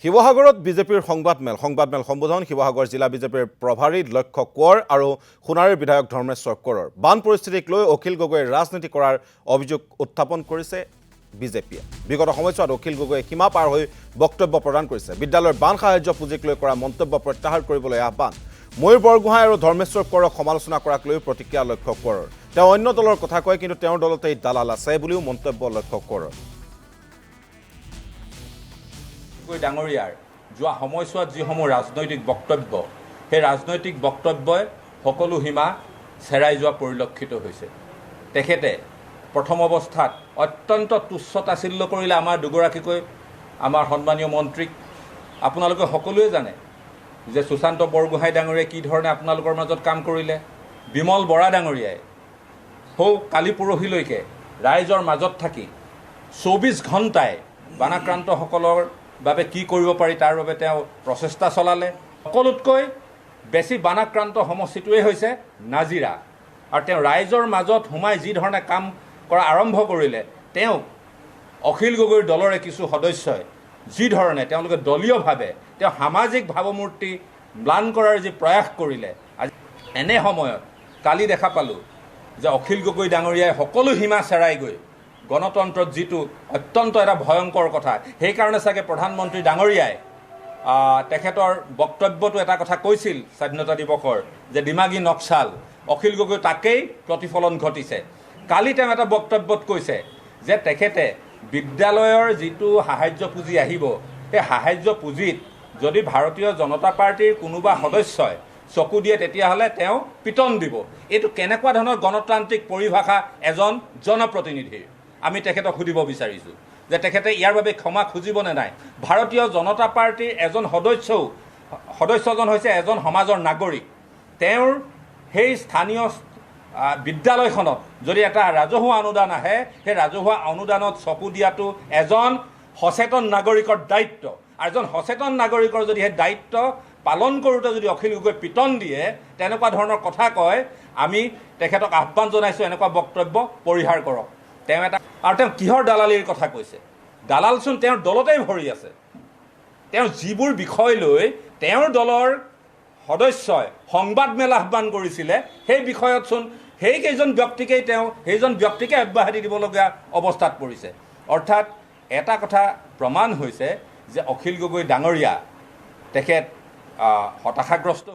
শিৱসাগৰত বিজেপিৰ সংবাদমেল সম্বোধন শিৱসাগৰ জিলা বিজেপিৰ প্ৰভাৰী লক্ষ্য কোঁৱৰ আৰু সোণাৰীৰ বিধায়ক ধৰ্মেশ্বৰ কোঁৱৰৰ বান পৰিস্থিতিক লৈ অখিল গগৈয়ে ৰাজনীতি কৰাৰ অভিযোগ উত্থাপন কৰিছে বিজেপিয়ে। বিগত সময়ছোৱাত অখিল গগৈয়ে সীমা পাৰ হৈ বক্তব্য প্ৰদান কৰিছে। বিদ্যালয়ৰ বান সাহায্য পুঁজিক লৈ কৰা মন্তব্য প্ৰত্যাহাৰ কৰিবলৈ আহ্বান। ময়ূৰ বৰগোহাঁই আৰু ধৰ্মেশ্বৰ কোঁৱৰক সমালোচনা কৰাক লৈ প্ৰতিক্ৰিয়া লক্ষ্য কোঁৱৰৰ। তেওঁ অন্য দলৰ কথা কয়, কিন্তু তেওঁৰ দলতেই দালাল আছে বুলিও মন্তব্য লক্ষ্য কোঁৱৰৰ। ডাঙৰীয়াৰ যোৱা সময়ছোৱাত যিসমূহ ৰাজনৈতিক বক্তব্য, সেই ৰাজনৈতিক বক্তব্যই সকলো সীমা চেৰাই যোৱা পৰিলক্ষিত হৈছে। তেখেতে প্ৰথম অৱস্থাত অত্যন্ত তুচ্ছ তাচ্ছিল্য কৰিলে আমাৰ দুগৰাকীকৈ আমাৰ সন্মানীয় মন্ত্ৰীক। আপোনালোকে সকলোৱে জানে যে সুশান্ত বৰগোহাঁই ডাঙৰীয়াই কি ধৰণে আপোনালোকৰ মাজত কাম কৰিলে। বিমল বৰা ডাঙৰীয়াই কালি পৰহিলৈকে ৰাইজৰ মাজত থাকি 24 ঘণ্টাই বানাক্ৰান্তসকলৰ বাবে কি কৰিব পাৰি তাৰ বাবে তেওঁ প্ৰচেষ্টা চলালে। সকলোতকৈ বেছি বানাক্ৰান্ত সমষ্টিটোৱেই হৈছে নাজিৰা, আৰু তেওঁ ৰাইজৰ মাজত সোমাই যি ধৰণে কাম কৰা আৰম্ভ কৰিলে, তেওঁ অখিল গগৈৰ দলৰে কিছু সদস্যই যি ধৰণে তেওঁলোকে দলীয়ভাৱে তেওঁ সামাজিক ভাৱমূৰ্তি ম্লান কৰাৰ যি প্ৰয়াস কৰিলে, আজি এনে সময়ত কালি দেখা পালোঁ যে অখিল গগৈ ডাঙৰীয়াই সকলো সীমা চেৰাই গৈ গণতন্ত্ৰত যিটো অত্যন্ত এটা ভয়ংকৰ কথা, সেইকাৰণে চাগে প্ৰধানমন্ত্ৰী ডাঙৰীয়াই তেখেতৰ বক্তব্যটো এটা কথা কৈছিল স্বাধীনতা দিৱসৰ, যে দিমাগী নক্সাল। অখিল গগৈ তাকেই প্ৰতিফলন ঘটিছে। কালি তেওঁ এটা বক্তব্যত কৈছে যে তেখেতে বিদ্যালয়ৰ যিটো সাহায্য পুঁজি আহিব, সেই সাহায্য পুঁজিত যদি ভাৰতীয় জনতা পাৰ্টীৰ কোনোবা সদস্যই চকু দিয়ে, তেতিয়াহ'লে তেওঁ পিটন দিব। এইটো কেনেকুৱা ধৰণৰ গণতান্ত্ৰিক পৰিভাষা এজন জনপ্ৰতিনিধিৰ? আমি তেখেতক সুধিব বিচাৰিছোঁ যে তেখেতে ইয়াৰ বাবে ক্ষমা খুজিবনে নাই। ভাৰতীয় জনতা পাৰ্টীৰ এজন সদস্যজন হৈছে এজন সমাজৰ নাগৰিক। তেওঁৰ সেই স্থানীয় বিদ্যালয়খনত যদি এটা ৰাজহুৱা অনুদান আহে, সেই ৰাজহুৱা অনুদানত চকু দিয়াটো এজন সচেতন নাগৰিকৰ দায়িত্ব। আৰু এজন সচেতন নাগৰিকৰ যদি সেই দায়িত্ব পালন কৰোঁতে যদি অখিল গগৈ পিটন দিয়ে, তেনেকুৱা ধৰণৰ কথা কয়, আমি তেখেতক আহ্বান জনাইছোঁ এনেকুৱা বক্তব্য পৰিহাৰ কৰক। তেওঁ কিহৰ দালালিৰ কথা কৈছে? দালালচোন তেওঁৰ দলতেই ভৰি আছে। তেওঁ যিবোৰ বিষয় লৈ তেওঁৰ দলৰ সদস্যই সংবাদমেল আহ্বান কৰিছিলে, সেই বিষয়তচোন সেইজন ব্যক্তিকে অব্যাহতি দিবলগীয়া অৱস্থাত পৰিছে। অৰ্থাৎ এটা কথা প্ৰমাণ হৈছে যে অখিল গগৈ ডাঙৰীয়া তেখেত হতাশাগ্ৰস্ত।